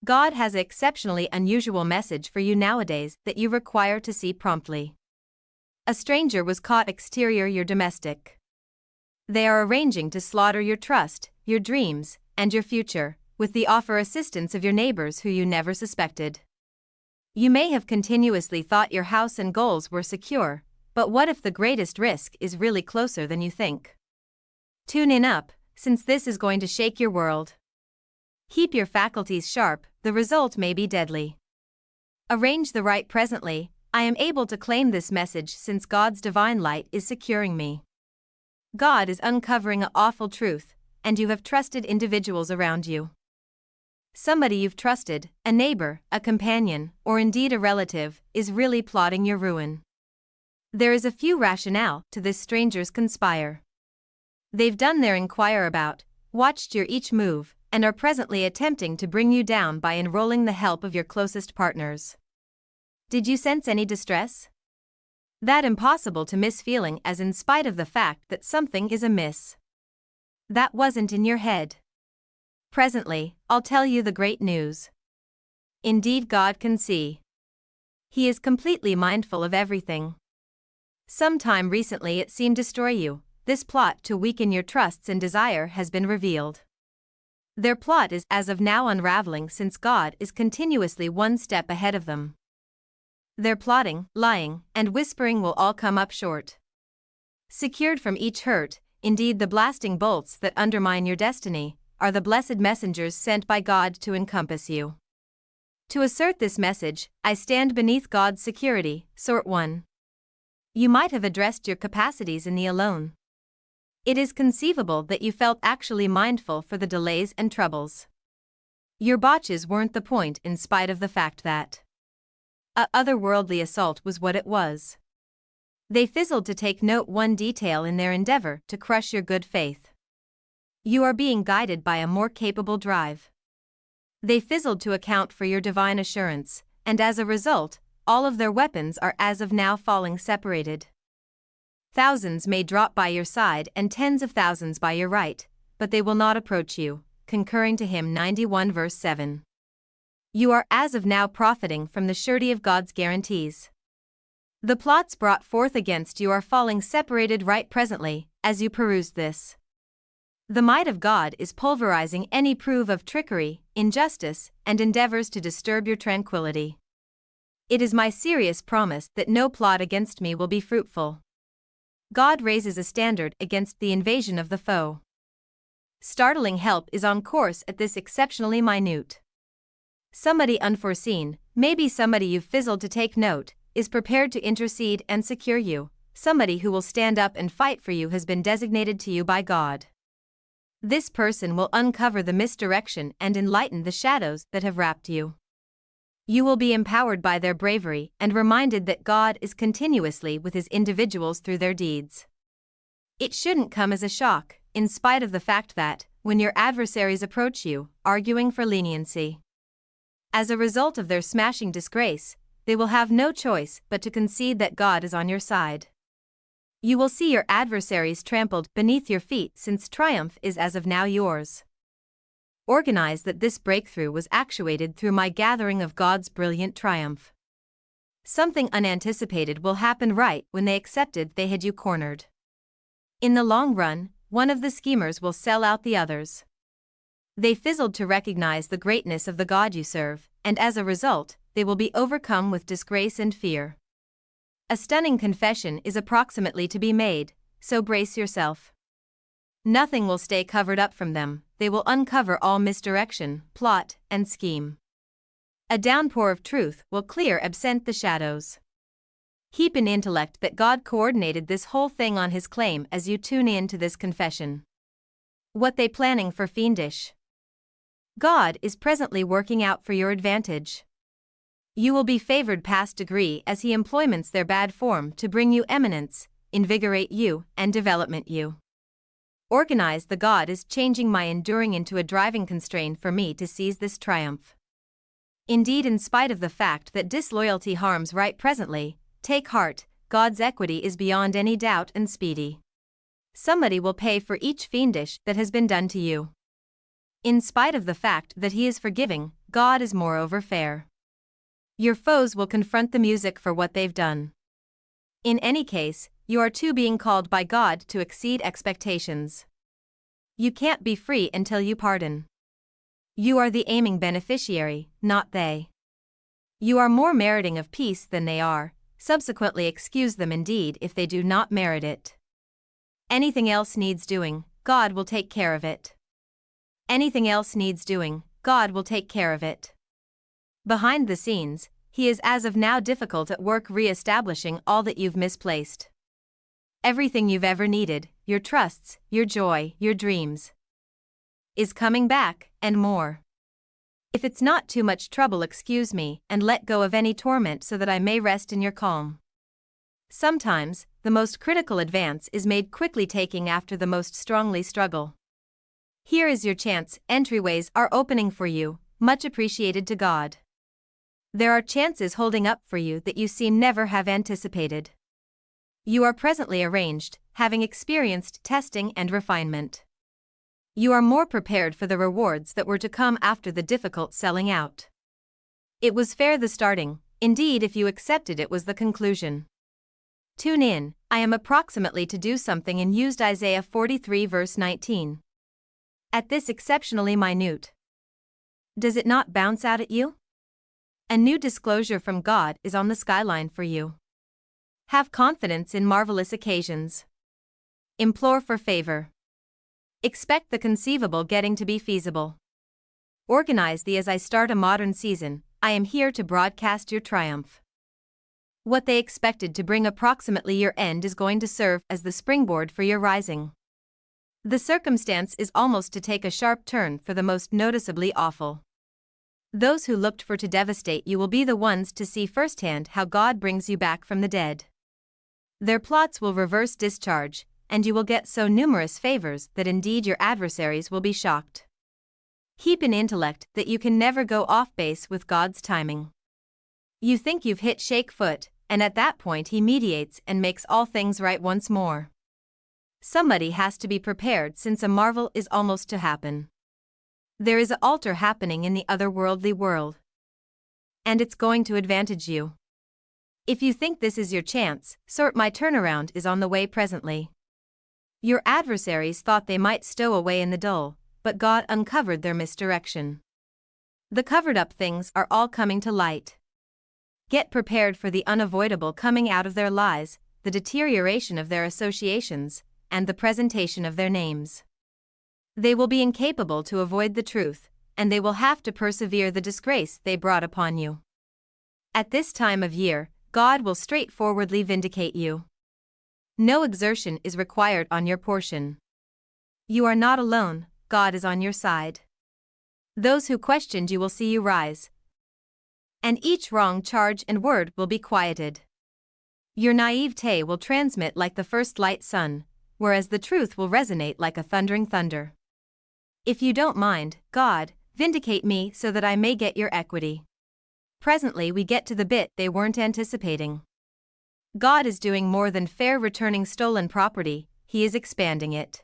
God has an exceptionally unusual message for you nowadays that you require to see promptly. A stranger was caught exterior your domestic. They are arranging to slaughter your trust, your dreams, and your future, with the offer assistance of your neighbors who you never suspected. You may have continuously thought your house and goals were secure, but what if the greatest risk is really closer than you think? Tune in up, since this is going to shake your world. Keep your faculties sharp, the result may be deadly. Arrange the right presently. I am able to claim this message since God's divine light is securing me. God is uncovering an awful truth, and you have trusted individuals around you. Somebody you've trusted, a neighbor, a companion, or indeed a relative, is really plotting your ruin. There is a few rationale to this stranger's conspire. They've done their inquire about, watched your each move, and are presently attempting to bring you down by enrolling the help of your closest partners. Did you sense any distress? That impossible to miss feeling as in spite of the fact that something is amiss. That wasn't in your head. Presently, I'll tell you the great news. Indeed, God can see. He is completely mindful of everything. Sometime recently it seemed to destroy you. This plot to weaken your trusts and desire has been revealed. Their plot is as of now unraveling since God is continuously one step ahead of them. Their plotting, lying, and whispering will all come up short. Secured from each hurt, indeed the blasting bolts that undermine your destiny, are the blessed messengers sent by God to encompass you. To assert this message, I stand beneath God's security, Sort 1. You might have addressed your capacities in the alone. It is conceivable that you felt actually mindful for the delays and troubles. Your botches weren't the point in spite of the fact that a otherworldly assault was what it was. They fizzled to take note one detail in their endeavor to crush your good faith. You are being guided by a more capable drive. They fizzled to account for your divine assurance, and as a result, all of their weapons are as of now falling separated. Thousands may drop by your side and tens of thousands by your right, but they will not approach you, concurring to Hymn 91 verse 7. You are as of now profiting from the surety of God's guarantees. The plots brought forth against you are falling separated right presently, as you peruse this. The might of God is pulverizing any proof of trickery, injustice, and endeavors to disturb your tranquility. It is my serious promise that no plot against me will be fruitful. God raises a standard against the invasion of the foe. Startling help is on course at this exceptionally minute. Somebody unforeseen, maybe somebody you've fizzled to take note, is prepared to intercede and secure you. Somebody who will stand up and fight for you has been designated to you by God. This person will uncover the misdirection and enlighten the shadows that have wrapped you. You will be empowered by their bravery and reminded that God is continuously with His individuals through their deeds. It shouldn't come as a shock, in spite of the fact that, when your adversaries approach you, arguing for leniency, as a result of their smashing disgrace, they will have no choice but to concede that God is on your side. You will see your adversaries trampled beneath your feet since triumph is as of now yours. Organize that this breakthrough was actuated through my gathering of God's brilliant triumph. Something unanticipated will happen right when they accepted they had you cornered. In the long run, one of the schemers will sell out the others. They fizzled to recognize the greatness of the God you serve, and as a result, they will be overcome with disgrace and fear. A stunning confession is approximately to be made, so brace yourself. Nothing will stay covered up from them, they will uncover all misdirection, plot, and scheme. A downpour of truth will clear absent the shadows. Keep in intellect that God coordinated this whole thing on His claim as you tune in to this confession. What they planning for fiendish? God is presently working out for your advantage. You will be favored past degree as He employments their bad form to bring you eminence, invigorate you, and development you. Organize the God is changing my enduring into a driving constraint for me to seize this triumph. Indeed, in spite of the fact that disloyalty harms right presently, take heart, God's equity is beyond any doubt and speedy. Somebody will pay for each fiendish that has been done to you. In spite of the fact that He is forgiving, God is moreover fair. Your foes will confront the music for what they've done. In any case, you are too being called by God to exceed expectations. You can't be free until you pardon. You are the aiming beneficiary, not they. You are more meriting of peace than they are, subsequently excuse them indeed if they do not merit it. Anything else needs doing, God will take care of it. Anything else needs doing, God will take care of it. Behind the scenes, He is as of now difficult at work re-establishing all that you've misplaced. Everything you've ever needed, your trusts, your joy, your dreams, is coming back, and more. If it's not too much trouble, excuse me, and let go of any torment so that I may rest in your calm. Sometimes, the most critical advance is made quickly, taking after the most strongly struggle. Here is your chance, entryways are opening for you, much appreciated to God. There are chances holding up for you that you seem never have anticipated. You are presently arranged, having experienced testing and refinement. You are more prepared for the rewards that were to come after the difficult selling out. It was fair the starting, indeed if you accepted it was the conclusion. Tune in, I am approximately to do something and used Isaiah 43 verse 19. At this exceptionally minute. Does it not bounce out at you? A new disclosure from God is on the skyline for you. Have confidence in marvelous occasions. Implore for favor. Expect the conceivable getting to be feasible. Organize thee as I start a modern season, I am here to broadcast your triumph. What they expected to bring approximately your end is going to serve as the springboard for your rising. The circumstance is almost to take a sharp turn for the most noticeably awful. Those who looked for to devastate you will be the ones to see firsthand how God brings you back from the dead. Their plots will reverse discharge, and you will get so numerous favors that indeed your adversaries will be shocked. Keep an intellect that you can never go off base with God's timing. You think you've hit shake foot, and at that point He mediates and makes all things right once more. Somebody has to be prepared since a marvel is almost to happen. There is an altar happening in the otherworldly world. And it's going to advantage you. If you think this is your chance, sort my turnaround is on the way presently. Your adversaries thought they might stow away in the dull, but God uncovered their misdirection. The covered up things are all coming to light. Get prepared for the unavoidable coming out of their lies, the deterioration of their associations, and the presentation of their names. They will be incapable to avoid the truth, and they will have to persevere the disgrace they brought upon you. At this time of year, God will straightforwardly vindicate you. No exertion is required on your portion. You are not alone, God is on your side. Those who questioned you will see you rise. And each wrong charge and word will be quieted. Your naivete will transmit like the first light sun, whereas the truth will resonate like a thundering thunder. If you don't mind, God, vindicate me so that I may get your equity. Presently we get to the bit they weren't anticipating. God is doing more than fair returning stolen property, He is expanding it.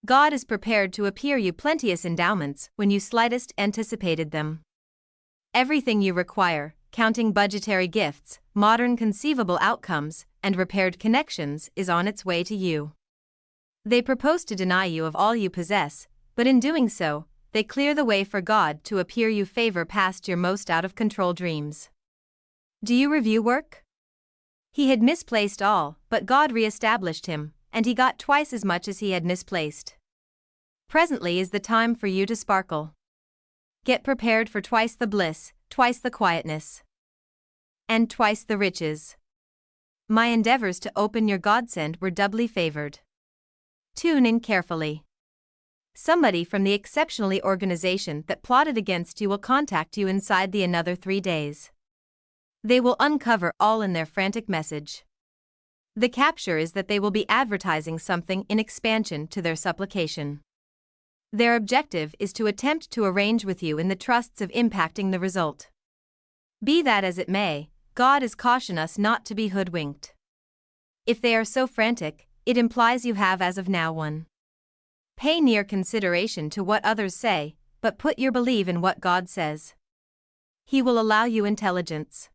God is prepared to appear you plenteous endowments when you slightest anticipated them. Everything you require, counting budgetary gifts, modern conceivable outcomes, and repaired connections, is on its way to you. They propose to deny you of all you possess, but in doing so, they clear the way for God to appear you favor past your most out-of-control dreams. Do you review work? He had misplaced all, but God re-established him, and he got twice as much as he had misplaced. Presently is the time for you to sparkle. Get prepared for twice the bliss, twice the quietness, and twice the riches. My endeavors to open your godsend were doubly favored. Tune in carefully. Somebody from the exceptionally organization that plotted against you will contact you inside the another 3 days. They will uncover all in their frantic message. The capture is that they will be advertising something in expansion to their supplication. Their objective is to attempt to arrange with you in the trusts of impacting the result. Be that as it may, God is caution us not to be hoodwinked. If they are so frantic, it implies you have as of now one. Pay near consideration to what others say, but put your belief in what God says. He will allow you intelligence.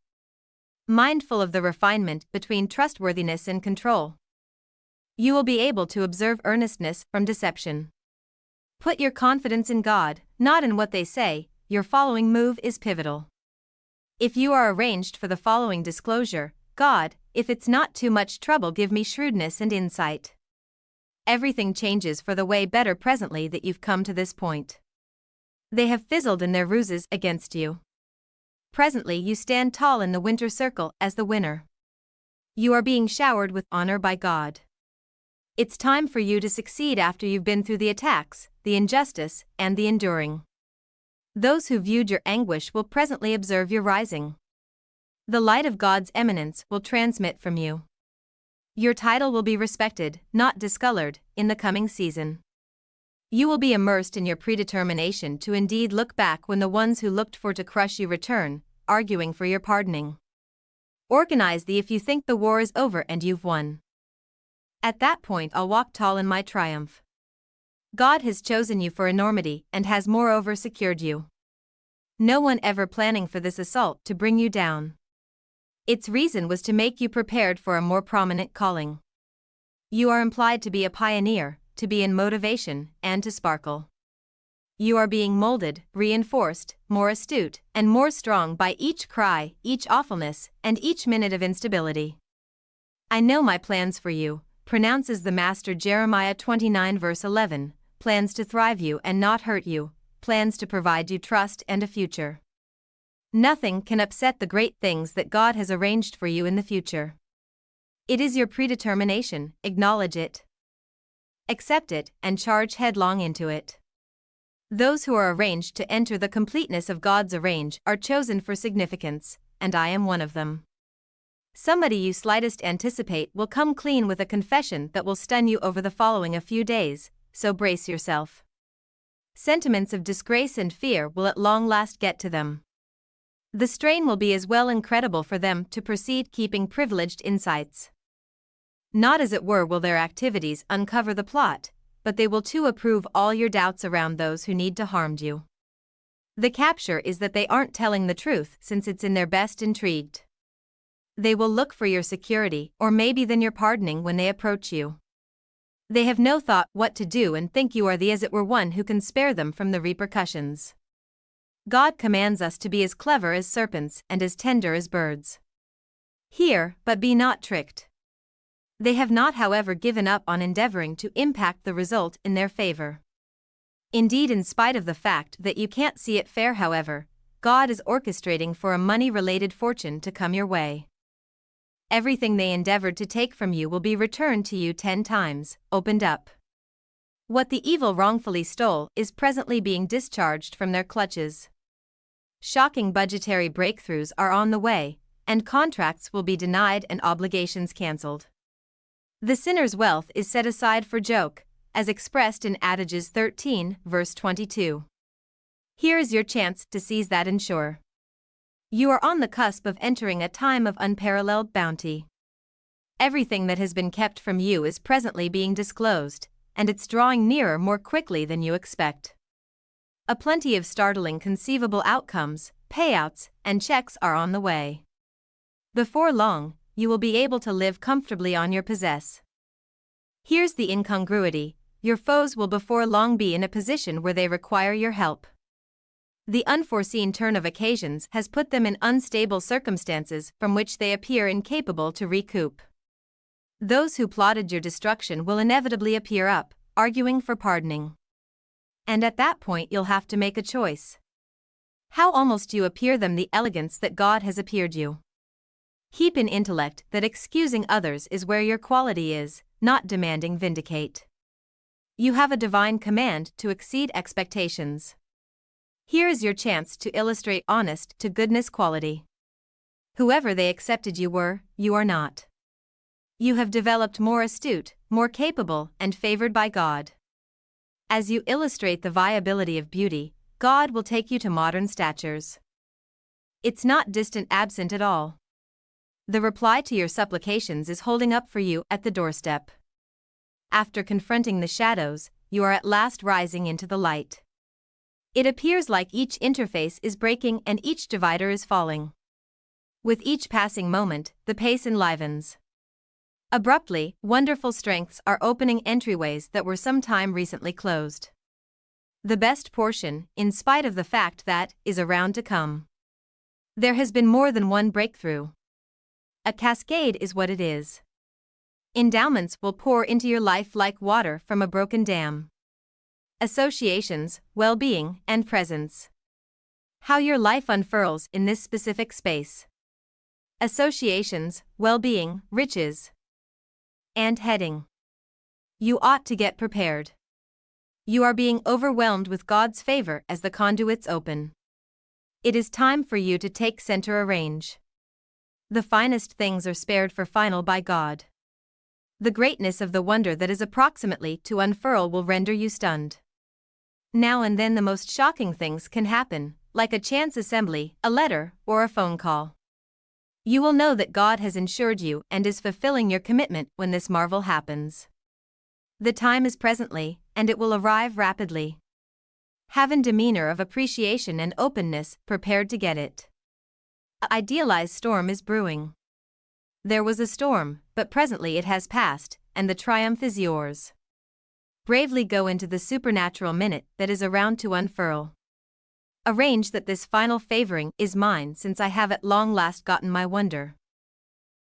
Mindful of the refinement between trustworthiness and control. You will be able to observe earnestness from deception. Put your confidence in God, not in what they say. Your following move is pivotal. If you are arranged for the following disclosure, God, if it's not too much trouble, give me shrewdness and insight. Everything changes for the way better presently that you've come to this point. They have fizzled in their ruses against you. Presently you stand tall in the winter circle as the winner. You are being showered with honor by God. It's time for you to succeed after you've been through the attacks, the injustice, and the enduring. Those who viewed your anguish will presently observe your rising. The light of God's eminence will transmit from you. Your title will be respected, not discolored, in the coming season. You will be immersed in your predetermination to indeed look back when the ones who looked for to crush you return, arguing for your pardoning. Organize the if you think the war is over and you've won. At that point I'll walk tall in my triumph. God has chosen you for enormity and has moreover secured you. No one ever planning for this assault to bring you down. Its reason was to make you prepared for a more prominent calling. You are implied to be a pioneer, to be in motivation, and to sparkle. You are being molded, reinforced, more astute, and more strong by each cry, each awfulness, and each minute of instability. I know my plans for you, pronounces the Master. Jeremiah 29 verse 11, plans to thrive you and not hurt you, plans to provide you trust and a future. Nothing can upset the great things that God has arranged for you in the future. It is your predetermination, acknowledge it. Accept it and charge headlong into it. Those who are arranged to enter the completeness of God's arrange are chosen for significance, and I am one of them. Somebody you slightest anticipate will come clean with a confession that will stun you over the following a few days, so brace yourself. Sentiments of disgrace and fear will at long last get to them. The strain will be as well incredible for them to proceed keeping privileged insights. Not as it were will their activities uncover the plot, but they will too approve all your doubts around those who need to harm you. The capture is that they aren't telling the truth since it's in their best intrigued. They will look for your security or maybe then your pardoning when they approach you. They have no thought what to do and think you are the as it were one who can spare them from the repercussions. God commands us to be as clever as serpents and as tender as birds. Hear, but be not tricked. They have not, however, given up on endeavoring to impact the result in their favor. Indeed, in spite of the fact that you can't see it fair, however, God is orchestrating for a money-related fortune to come your way. Everything they endeavored to take from you will be returned to you 10 times, opened up. What the evil wrongfully stole is presently being discharged from their clutches. Shocking budgetary breakthroughs are on the way, and contracts will be denied and obligations cancelled. The sinner's wealth is set aside for joke, as expressed in Adages 13, verse 22. Here is your chance to seize that and sure. You are on the cusp of entering a time of unparalleled bounty. Everything that has been kept from you is presently being disclosed, and it's drawing nearer more quickly than you expect. A plenty of startling conceivable outcomes, payouts, and checks are on the way. Before long, you will be able to live comfortably on your possess. Here's the incongruity: your foes will before long be in a position where they require your help. The unforeseen turn of occasions has put them in unstable circumstances from which they appear incapable to recoup. Those who plotted your destruction will inevitably appear up, arguing for pardoning. And at that point you'll have to make a choice. How almost you appear them the elegance that God has appeared you. Keep in intellect that excusing others is where your quality is, not demanding vindicate. You have a divine command to exceed expectations. Here is your chance to illustrate honest to goodness quality. Whoever they accepted you were, you are not. You have developed more astute, more capable, and favored by God. As you illustrate the viability of beauty, God will take you to modern statures. It's not distant absent at all. The reply to your supplications is holding up for you at the doorstep. After confronting the shadows, you are at last rising into the light. It appears like each interface is breaking and each divider is falling. With each passing moment, the pace enlivens. Abruptly, wonderful strengths are opening entryways that were sometime recently closed. The best portion, in spite of the fact that, is around to come. There has been more than one breakthrough. A cascade is what it is. Endowments will pour into your life like water from a broken dam. Associations, well-being, and presence. How your life unfurls in this specific space. Associations, well-being, riches. And heading. You ought to get prepared. You are being overwhelmed with God's favor as the conduits open. It is time for you to take center arrange. The finest things are spared for final by God. The greatness of the wonder that is approximately to unfurl will render you stunned. Now and then the most shocking things can happen, like a chance assembly, a letter, or a phone call. You will know that God has ensured you and is fulfilling your commitment when this marvel happens. The time is presently, and it will arrive rapidly. Have a demeanor of appreciation and openness, prepared to get it. An idealized storm is brewing. There was a storm, but presently it has passed, and the triumph is yours. Bravely go into the supernatural minute that is around to unfurl. Arrange that this final favoring is mine since I have at long last gotten my wonder.